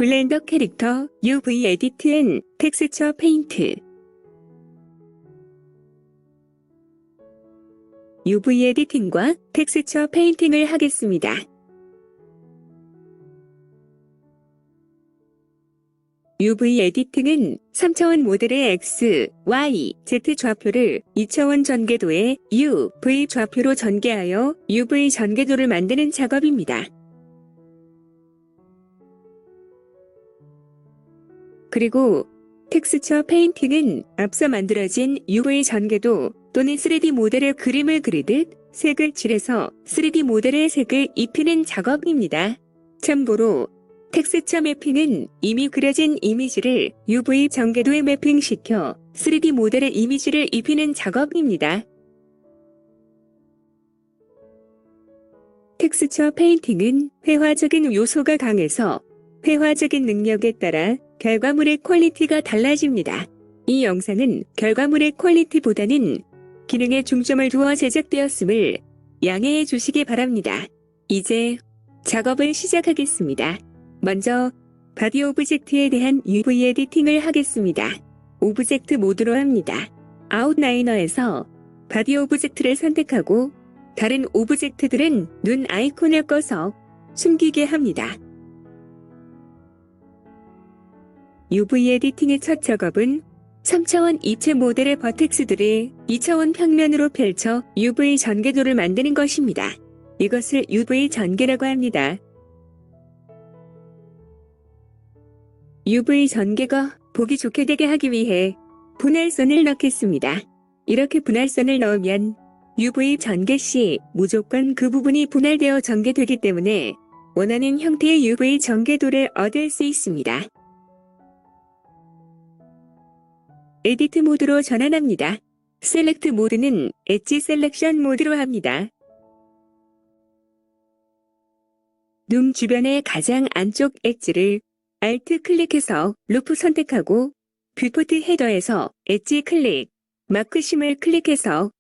블렌더 캐릭터 UV 에디트 앤 텍스처 페인트. UV 에디팅과 텍스처 페인팅을 하겠습니다. UV 에디팅은 3차원 모델의 X, Y, Z 좌표를 2차원 전개도의 U, V 좌표로 전개하여 UV 전개도를 만드는 작업입니다. 그리고 텍스처 페인팅은 앞서 만들어진 UV 전개도 또는 3D 모델의 그림을 그리듯 색을 칠해서 3D 모델의 색을 입히는 작업입니다. 참고로 텍스처 매핑은 이미 그려진 이미지를 UV 전개도에 매핑시켜 3D 모델의 이미지를 입히는 작업입니다. 텍스처 페인팅은 회화적인 요소가 강해서 회화적인 능력에 따라 결과물의 퀄리티가 달라집니다. 이 영상은 결과물의 퀄리티보다는 기능에 중점을 두어 제작되었음을 양해해 주시기 바랍니다. 이제 작업을 시작하겠습니다. 먼저 바디 오브젝트에 대한 UV 에디팅을 하겠습니다. 오브젝트 모드로 합니다. 아웃라이너에서 바디 오브젝트를 선택하고 다른 오브젝트들은 눈 아이콘을 꺼서 숨기게 합니다. UV 에디팅의 첫 작업은 3차원 입체 모델의 버텍스들을 2차원 평면으로 펼쳐 UV 전개도를 만드는 것입니다. 이것을 UV 전개라고 합니다. UV 전개가 보기 좋게 되게 하기 위해 분할선을 넣겠습니다. 이렇게 분할선을 넣으면 UV 전개 시 무조건 그 부분이 분할되어 전개되기 때문에 원하는 형태의 UV 전개도를 얻을 수 있습니다. 에디트 모드로 전환합니다. 셀렉트 모드는 엣지 셀렉션 모드로 합니다. 눈 주변의 가장 안쪽 엣지를 Alt 클릭해서 루프 선택하고 뷰포트 헤더에서 엣지 클릭, 마크 심을 클릭해서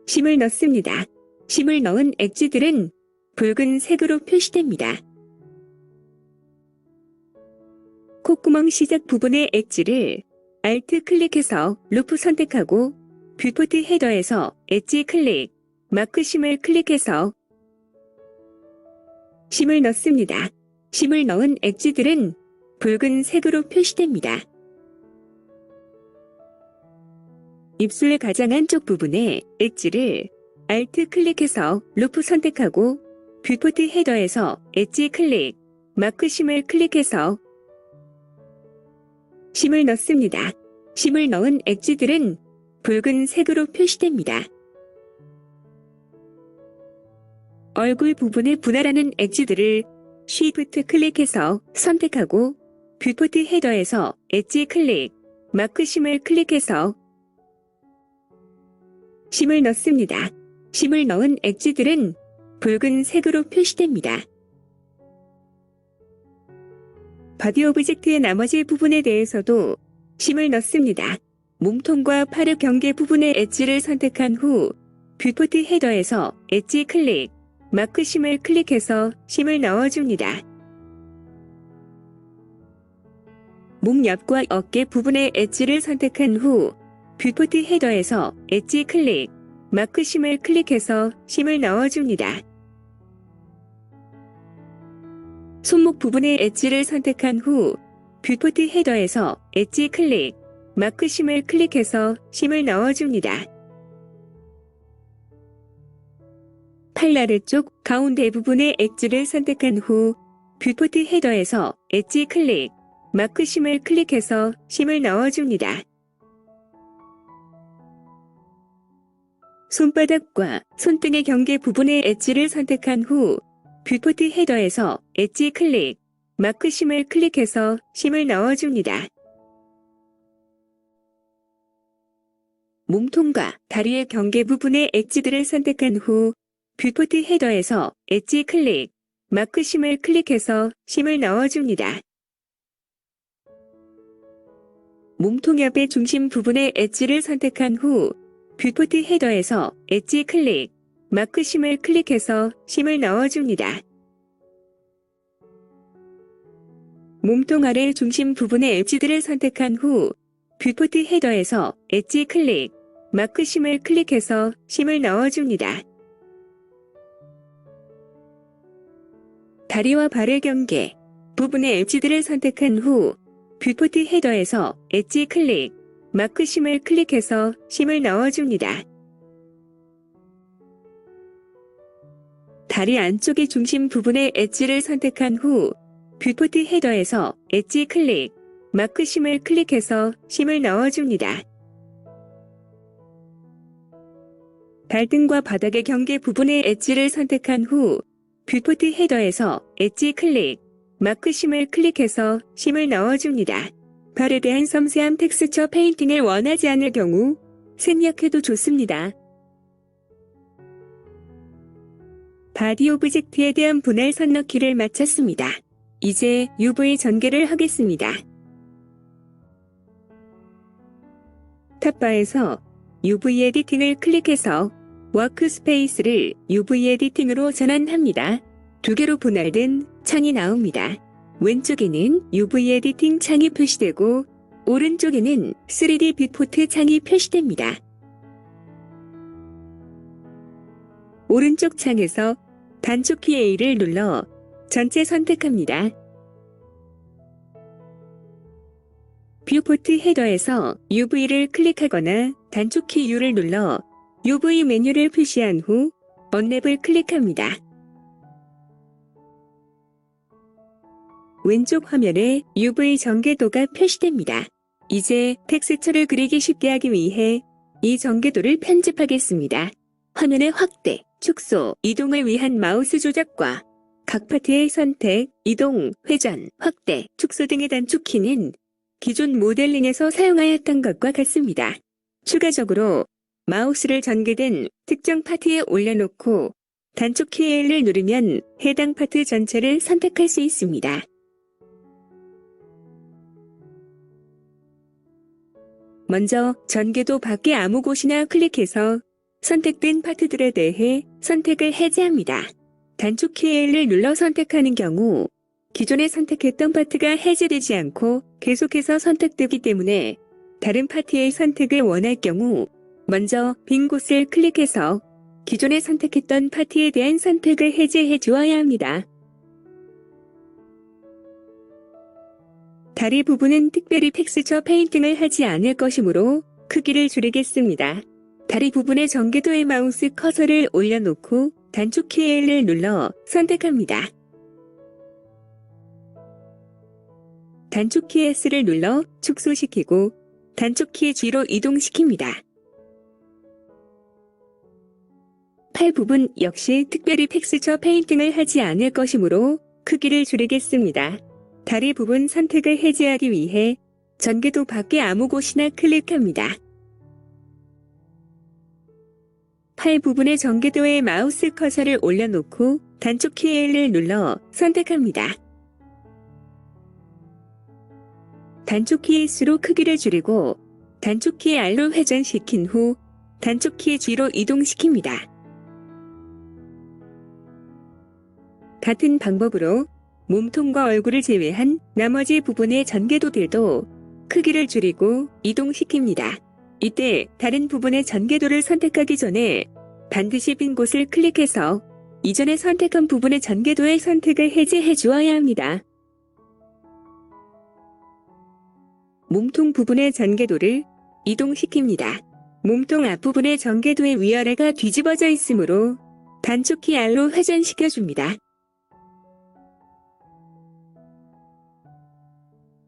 심을 넣습니다. 심을 넣은 엣지들은 붉은색으로 표시됩니다. 콧구멍 시작 부분의 엣지를 Alt 클릭해서 루프 선택하고 뷰포트 헤더에서 엣지 클릭, 마크 심을 클릭해서 심을 넣습니다. 심을 넣은 엣지들은 붉은색으로 표시됩니다. 입술 가장 안쪽 부분의 엣지를 Alt 클릭해서 루프 선택하고 뷰포트 헤더에서 엣지 클릭, 마크 심을 클릭해서 심을 넣습니다. 심을 넣은 엣지들은 붉은색으로 표시됩니다. 얼굴 부분에 분할하는 엣지들을 Shift 클릭해서 선택하고 뷰포트 헤더에서 엣지 클릭, 마크 심을 클릭해서 심을 넣습니다. 심을 넣은 엣지들은 붉은색으로 표시됩니다. 바디 오브젝트의 나머지 부분에 대해서도 심을 넣습니다. 몸통과 팔의 경계 부분의 엣지를 선택한 후 뷰포트 헤더에서 엣지 클릭, 마크 심을 클릭해서 심을 넣어줍니다. 목 옆과 어깨 부분의 엣지를 선택한 후 뷰포트 헤더에서 엣지 클릭, 마크 심을 클릭해서 심을 넣어줍니다. 손목 부분의 엣지를 선택한 후 뷰포트 헤더에서 엣지 클릭, 마크 심을 클릭해서 심을 넣어줍니다. 팔 아래쪽 가운데 부분의 엣지를 선택한 후 뷰포트 헤더에서 엣지 클릭, 마크 심을 클릭해서 심을 넣어줍니다. 손바닥과 손등의 경계 부분의 엣지를 선택한 후 뷰포트 헤더에서 엣지 클릭, 마크 심을 클릭해서 심을 넣어줍니다. 몸통과 다리의 경계 부분의 엣지들을 선택한 후 뷰포트 헤더에서 엣지 클릭, 마크 심을 클릭해서 심을 넣어줍니다. 몸통 옆의 중심 부분의 엣지를 선택한 후 뷰포트 헤더에서 엣지 클릭, 마크 심을 클릭해서 심을 넣어줍니다. 몸통 아래 중심 부분의 엣지들을 선택한 후 뷰포트 헤더에서 엣지 클릭, 마크 심을 클릭해서 심을 넣어줍니다. 다리와 발의 경계 부분의 엣지들을 선택한 후 뷰포트 헤더에서 엣지 클릭, 마크 심을 클릭해서 심을 넣어줍니다. 다리 안쪽의 중심 부분의 엣지를 선택한 후 뷰포트 헤더에서 엣지 클릭, 마크 심을 클릭해서 심을 넣어줍니다. 발등과 바닥의 경계 부분의 엣지를 선택한 후 뷰포트 헤더에서 엣지 클릭, 마크 심을 클릭해서 심을 넣어줍니다. 발에 대한 섬세한 텍스처 페인팅을 원하지 않을 경우 생략해도 좋습니다. 바디 오브젝트에 대한 분할 선 넣기를 마쳤습니다. 이제 UV 전개를 하겠습니다. 탑바에서 UV 에디팅을 클릭해서 워크스페이스를 UV 에디팅으로 전환합니다. 두 개로 분할된 창이 나옵니다. 왼쪽에는 UV 에디팅 창이 표시되고 오른쪽에는 3D 뷰포트 창이 표시됩니다. 오른쪽 창에서 단축키 A를 눌러 전체 선택합니다. 뷰포트 헤더에서 UV를 클릭하거나 단축키 U를 눌러 UV 메뉴를 표시한 후 언랩을 클릭합니다. 왼쪽 화면에 UV 전개도가 표시됩니다. 이제 텍스처를 그리기 쉽게 하기 위해 이 전개도를 편집하겠습니다. 화면의 확대, 축소, 이동을 위한 마우스 조작과 각 파트의 선택, 이동, 회전, 확대, 축소 등의 단축키는 기존 모델링에서 사용하였던 것과 같습니다. 추가적으로 마우스를 전개된 특정 파트에 올려놓고 단축키 L을 누르면 해당 파트 전체를 선택할 수 있습니다. 먼저 전개도 밖의 아무 곳이나 클릭해서 선택된 파트들에 대해 선택을 해제합니다. 단축키 L을 눌러 선택하는 경우 기존에 선택했던 파트가 해제되지 않고 계속해서 선택되기 때문에 다른 파트의 선택을 원할 경우 먼저 빈 곳을 클릭해서 기존에 선택했던 파트에 대한 선택을 해제해 주어야 합니다. 다리 부분은 특별히 텍스처 페인팅을 하지 않을 것이므로 크기를 줄이겠습니다. 다리 부분의 전개도의 마우스 커서를 올려놓고 단축키 L을 눌러 선택합니다. 단축키 S를 눌러 축소시키고 단축키 G로 이동시킵니다. 팔 부분 역시 특별히 텍스처 페인팅을 하지 않을 것이므로 크기를 줄이겠습니다. 다리 부분 선택을 해제하기 위해 전개도 밖의 아무 곳이나 클릭합니다. 팔 부분의 전개도에 마우스 커서를 올려놓고 단축키 L을 눌러 선택합니다. 단축키 S로 크기를 줄이고 단축키 R로 회전시킨 후 단축키 G로 이동시킵니다. 같은 방법으로 몸통과 얼굴을 제외한 나머지 부분의 전개도들도 크기를 줄이고 이동시킵니다. 이때 다른 부분의 전개도를 선택하기 전에 반드시 빈 곳을 클릭해서 이전에 선택한 부분의 전개도의 선택을 해제해 주어야 합니다. 몸통 부분의 전개도를 이동시킵니다. 몸통 앞부분의 전개도의 위아래가 뒤집어져 있으므로 단축키 R로 회전시켜줍니다.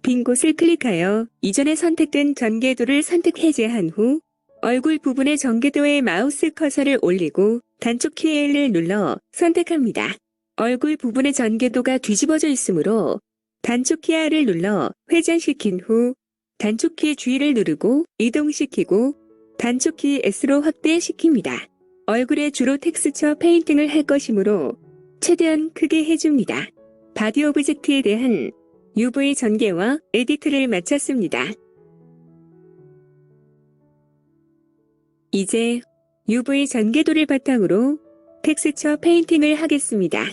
빈 곳을 클릭하여 이전에 선택된 전개도를 선택 해제한 후 얼굴 부분의 전개도에 마우스 커서를 올리고 단축키 L을 눌러 선택합니다. 얼굴 부분의 전개도가 뒤집어져 있으므로 단축키 R을 눌러 회전시킨 후 단축키 G를 누르고 이동시키고 단축키 S로 확대시킵니다. 얼굴에 주로 텍스처 페인팅을 할 것이므로 최대한 크게 해줍니다. 바디 오브젝트에 대한 UV 전개와 에디트를 마쳤습니다. 이제 UV 전개도를 바탕으로 텍스처 페인팅을 하겠습니다.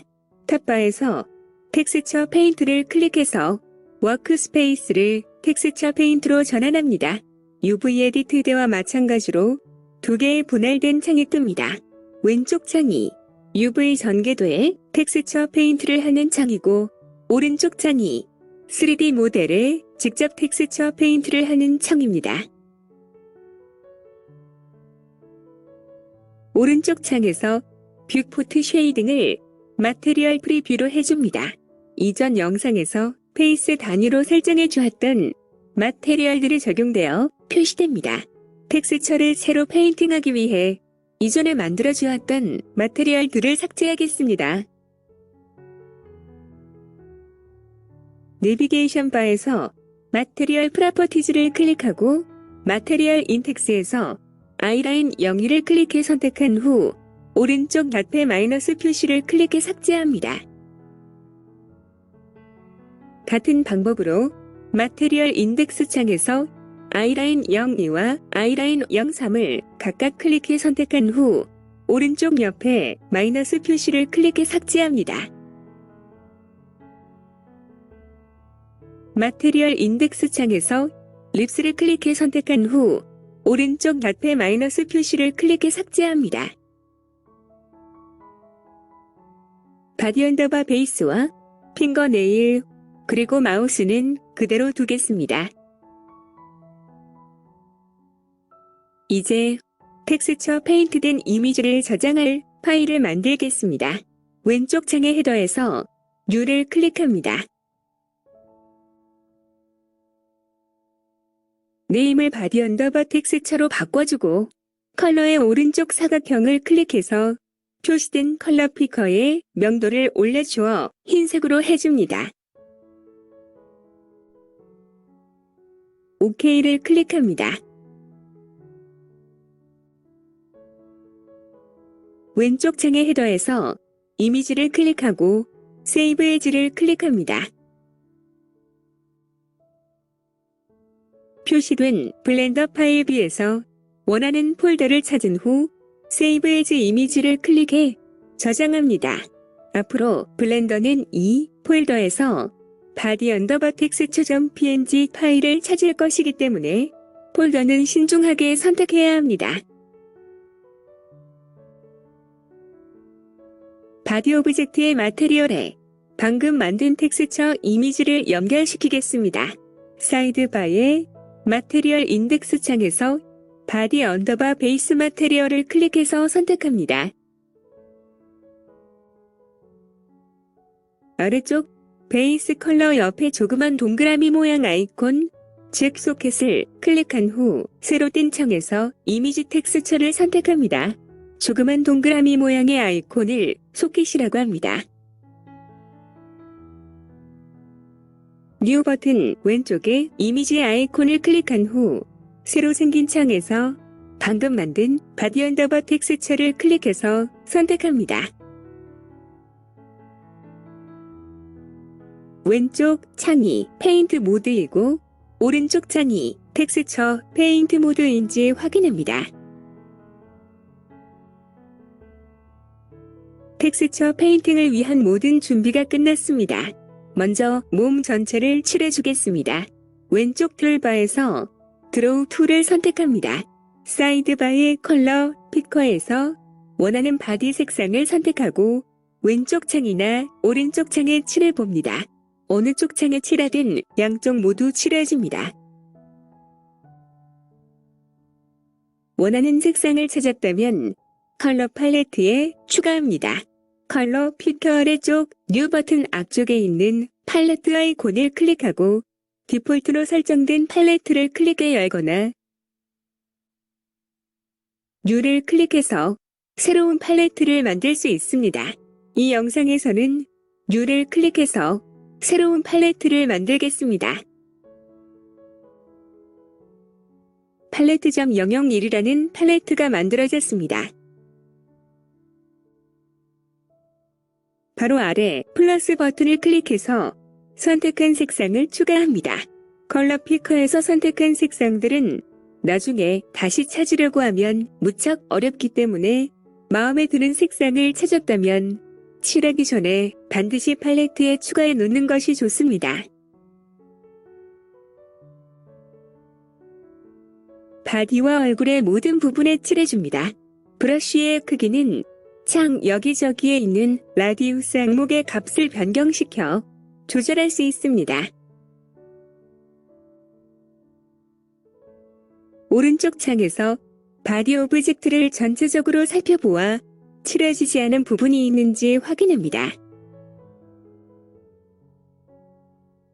탑바에서 텍스처 페인트를 클릭해서 워크스페이스를 텍스처 페인트로 전환합니다. UV 에디트대와 마찬가지로 두 개의 분할된 창이 뜹니다. 왼쪽 창이 UV 전개도에 텍스처 페인트를 하는 창이고 오른쪽 창이 3D 모델에 직접 텍스처 페인트를 하는 창입니다. 오른쪽 창에서 뷰포트 쉐이딩을 마테리얼 프리뷰로 해줍니다. 이전 영상에서 페이스 단위로 설정해 주었던 마테리얼들이 적용되어 표시됩니다. 텍스처를 새로 페인팅하기 위해 이전에 만들어 주었던 마테리얼들을 삭제하겠습니다. 내비게이션 바에서 마테리얼 프로퍼티즈를 클릭하고 마테리얼 인덱스에서 아이라인 01을 클릭해 선택한 후 오른쪽 닷의 마이너스 표시를 클릭해 삭제합니다. 같은 방법으로 마테리얼 인덱스 창에서 아이라인 02와 아이라인 03을 각각 클릭해 선택한 후 오른쪽 옆에 마이너스 표시를 클릭해 삭제합니다. 마테리얼 인덱스 창에서 립스를 클릭해 선택한 후 오른쪽 닷의 마이너스 표시를 클릭해 삭제합니다. 바디 언더바 베이스와 핑거네일 그리고 마우스는 그대로 두겠습니다. 이제 텍스처 페인트된 이미지를 저장할 파일을 만들겠습니다. 왼쪽 창의 헤더에서 New를 클릭합니다. 네임을 바디 언더바 텍스처로 바꿔주고 컬러의 오른쪽 사각형을 클릭해서 표시된 컬러 피커에 명도를 올려주어 흰색으로 해줍니다. OK를 클릭합니다. 왼쪽 창의 헤더에서 이미지를 클릭하고 세이브 에즈를 클릭합니다. 표시된 블렌더 파일 뷰에서 원하는 폴더를 찾은 후 세이브 에즈 이미지를 클릭해 저장합니다. 앞으로 블렌더는 이 폴더에서 바디 언더바 텍스처.png 파일을 찾을 것이기 때문에 폴더는 신중하게 선택해야 합니다. 바디 오브젝트의 마테리얼에 방금 만든 텍스처 이미지를 연결시키겠습니다. 사이드바에 마테리얼 인덱스 창에서 바디 언더바 베이스 마테리얼을 클릭해서 선택합니다. 아래쪽 베이스 컬러 옆에 조그만 동그라미 모양 아이콘, 즉 소켓을 클릭한 후 새로 뜬 창에서 이미지 텍스처를 선택합니다. 조그만 동그라미 모양의 아이콘을 소켓이라고 합니다. 뉴 버튼 왼쪽에 이미지 아이콘을 클릭한 후 새로 생긴 창에서 방금 만든 바디 언더바 텍스처를 클릭해서 선택합니다. 왼쪽 창이 페인트 모드이고 오른쪽 창이 텍스처 페인트 모드인지 확인합니다. 텍스처 페인팅을 위한 모든 준비가 끝났습니다. 먼저 몸 전체를 칠해주겠습니다. 왼쪽 툴바에서 드로우 툴을 선택합니다. 사이드바의 컬러 피커에서 원하는 바디 색상을 선택하고 왼쪽 창이나 오른쪽 창에 칠해봅니다. 어느 쪽 창에 칠하든 양쪽 모두 칠해줍니다. 원하는 색상을 찾았다면 컬러 팔레트에 추가합니다. 컬러 피커 아래쪽 뉴 버튼 앞쪽에 있는 팔레트 아이콘을 클릭하고 디폴트로 설정된 팔레트를 클릭해 열거나 뉴를 클릭해서 새로운 팔레트를 만들 수 있습니다. 이 영상에서는 뉴를 클릭해서 새로운 팔레트를 만들겠습니다. 팔레트.001이라는 팔레트가 만들어졌습니다. 바로 아래 플러스 버튼을 클릭해서 선택한 색상을 추가합니다. 컬러 피커에서 선택한 색상들은 나중에 다시 찾으려고 하면 무척 어렵기 때문에 마음에 드는 색상을 찾았다면 칠하기 전에 반드시 팔레트에 추가해 놓는 것이 좋습니다. 바디와 얼굴의 모든 부분에 칠해줍니다. 브러쉬의 크기는 창 여기저기에 있는 라디우스 항목의 값을 변경시켜 조절할 수 있습니다. 오른쪽 창에서 바디 오브젝트를 전체적으로 살펴보아 칠해지지 않은 부분이 있는지 확인합니다.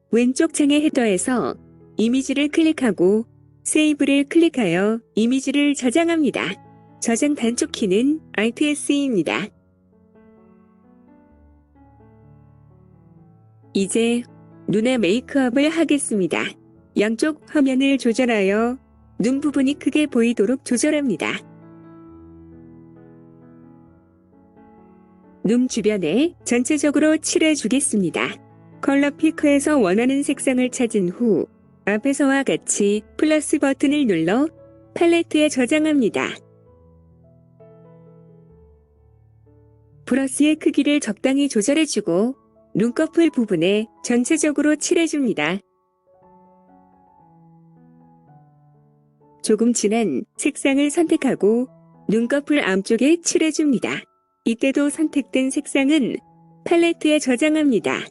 왼쪽 창의 헤더에서 이미지를 클릭하고 세이브를 클릭하여 이미지를 저장합니다. 저장 단축 키는 Alt+C입니다. 이제 눈의 메이크업을 하겠습니다. 양쪽 화면을 조절하여 눈 부분이 크게 보이도록 조절합니다. 눈 주변에 전체적으로 칠해주겠습니다. 컬러 피커에서 원하는 색상을 찾은 후 앞에서와 같이 플러스 버튼을 눌러 팔레트에 저장합니다. 브러쉬의 크기를 적당히 조절해주고 눈꺼풀 부분에 전체적으로 칠해줍니다. 조금 진한 색상을 선택하고 눈꺼풀 앞쪽에 칠해줍니다. 이때도 선택된 색상은 팔레트에 저장합니다.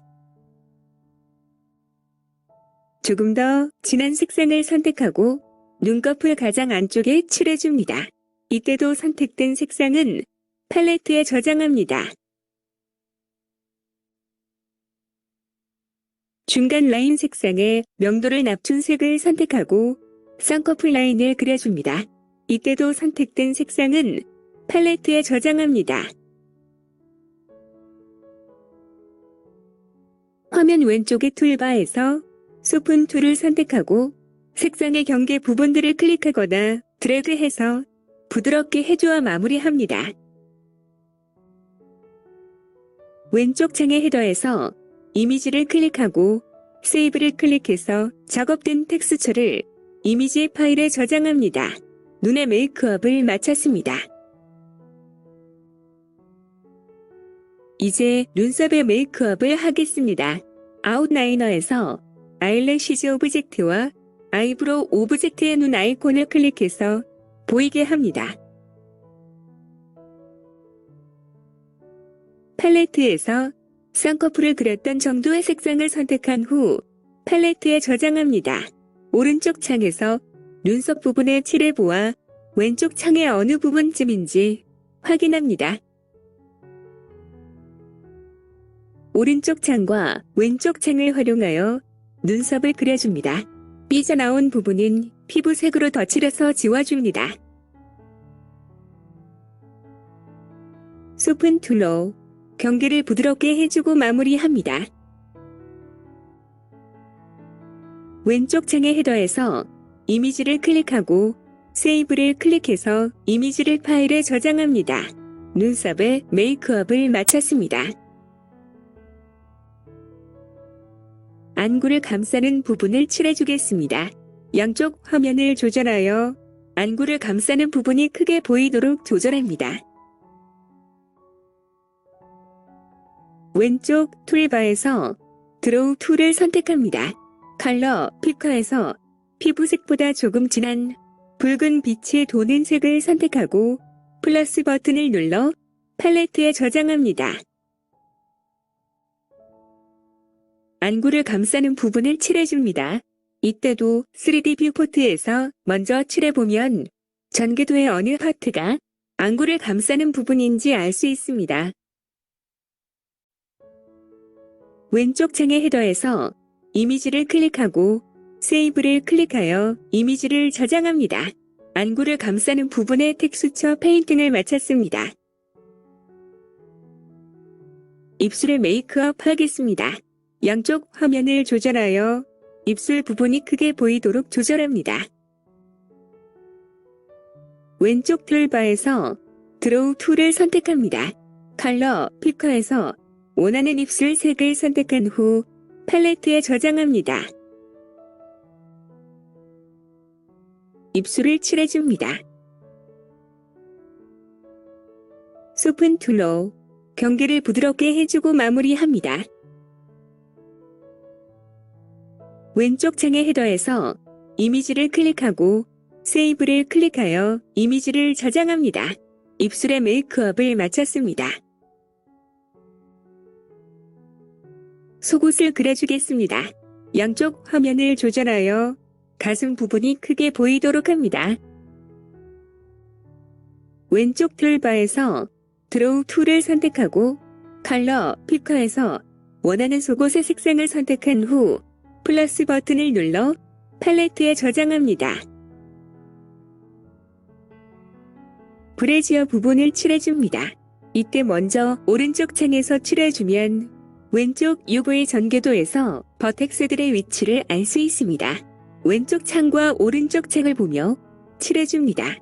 조금 더 진한 색상을 선택하고 눈꺼풀 가장 안쪽에 칠해줍니다. 이때도 선택된 색상은 팔레트에 저장합니다. 중간 라인 색상에 명도를 낮춘 색을 선택하고 쌍꺼풀 라인을 그려줍니다. 이때도 선택된 색상은 팔레트에 저장합니다. 화면 왼쪽의 툴바에서 소픈 툴을 선택하고 색상의 경계 부분들을 클릭하거나 드래그해서 부드럽게 해주어 마무리합니다. 왼쪽 창의 헤더에서 이미지를 클릭하고 세이브를 클릭해서 작업된 텍스처를 이미지 파일에 저장합니다. 눈의 메이크업을 마쳤습니다. 이제 눈썹의 메이크업을 하겠습니다. 아웃라이너에서 아이래시즈 오브젝트와 아이브로우 오브젝트의 눈 아이콘을 클릭해서 보이게 합니다. 팔레트에서 쌍꺼풀을 그렸던 정도의 색상을 선택한 후 팔레트에 저장합니다. 오른쪽 창에서 눈썹 부분에 칠해보아 왼쪽 창의 어느 부분쯤인지 확인합니다. 오른쪽 창과 왼쪽 창을 활용하여 눈썹을 그려줍니다. 삐져나온 부분은 피부색으로 덧칠해서 지워줍니다. 소픈 툴로 경계를 부드럽게 해주고 마무리합니다. 왼쪽 창의 헤더에서 이미지를 클릭하고 세이브를 클릭해서 이미지를 파일에 저장합니다. 눈썹의 메이크업을 마쳤습니다. 안구를 감싸는 부분을 칠해주겠습니다. 양쪽 화면을 조절하여 안구를 감싸는 부분이 크게 보이도록 조절합니다. 왼쪽 툴바에서 드로우 툴을 선택합니다. 컬러 피커에서 피부색보다 조금 진한 붉은 빛이 도는 색을 선택하고 플러스 버튼을 눌러 팔레트에 저장합니다. 안구를 감싸는 부분을 칠해줍니다. 이때도 3D 뷰포트에서 먼저 칠해보면 전개도의 어느 파트가 안구를 감싸는 부분인지 알 수 있습니다. 왼쪽 창의 헤더에서 이미지를 클릭하고 세이브를 클릭하여 이미지를 저장합니다. 안구를 감싸는 부분의 텍스처 페인팅을 마쳤습니다. 입술을 메이크업 하겠습니다. 양쪽 화면을 조절하여 입술 부분이 크게 보이도록 조절합니다. 왼쪽 툴바에서 드로우 툴을 선택합니다. 컬러 피커에서 원하는 입술 색을 선택한 후 팔레트에 저장합니다. 입술을 칠해줍니다. 소픈 툴로 경계를 부드럽게 해주고 마무리합니다. 왼쪽 창의 헤더에서 이미지를 클릭하고 세이브를 클릭하여 이미지를 저장합니다. 입술에 메이크업을 마쳤습니다. 속옷을 그려주겠습니다. 양쪽 화면을 조절하여 가슴 부분이 크게 보이도록 합니다. 왼쪽 툴바에서 드로우 툴을 선택하고 컬러 피커에서 원하는 속옷의 색상을 선택한 후 플러스 버튼을 눌러 팔레트에 저장합니다. 브래지어 부분을 칠해줍니다. 이때 먼저 오른쪽 창에서 칠해주면 왼쪽 UV 전개도에서 버텍스들의 위치를 알 수 있습니다. 왼쪽 창과 오른쪽 창을 보며 칠해줍니다.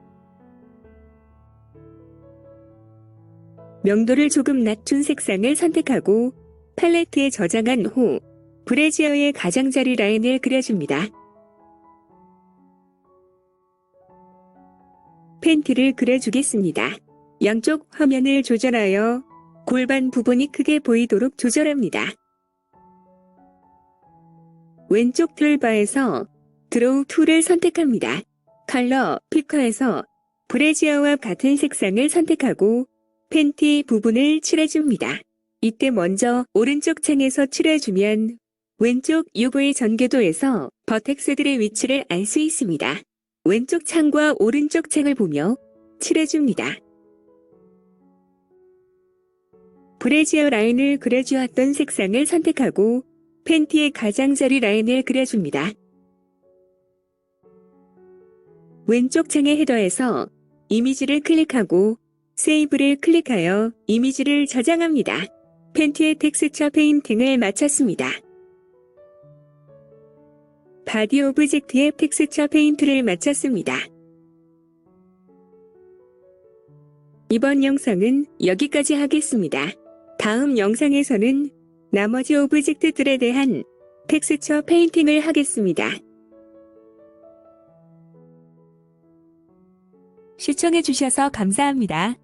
명도를 조금 낮춘 색상을 선택하고 팔레트에 저장한 후 브래지어의 가장자리 라인을 그려줍니다. 팬티를 그려주겠습니다. 양쪽 화면을 조절하여 골반 부분이 크게 보이도록 조절합니다. 왼쪽 툴바에서 드로우 툴을 선택합니다. 컬러 피커에서 브래지어와 같은 색상을 선택하고 팬티 부분을 칠해줍니다. 이때 먼저 오른쪽 창에서 칠해주면 왼쪽 UV 전개도에서 버텍스들의 위치를 알 수 있습니다. 왼쪽 창과 오른쪽 창을 보며 칠해줍니다. 브래지어 라인을 그려주었던 색상을 선택하고 팬티의 가장자리 라인을 그려줍니다. 왼쪽 창의 헤더에서 이미지를 클릭하고 세이브를 클릭하여 이미지를 저장합니다. 팬티의 텍스처 페인팅을 마쳤습니다. 바디 오브젝트의 텍스처 페인트를 마쳤습니다. 이번 영상은 여기까지 하겠습니다. 다음 영상에서는 나머지 오브젝트들에 대한 텍스처 페인팅을 하겠습니다. 시청해주셔서 감사합니다.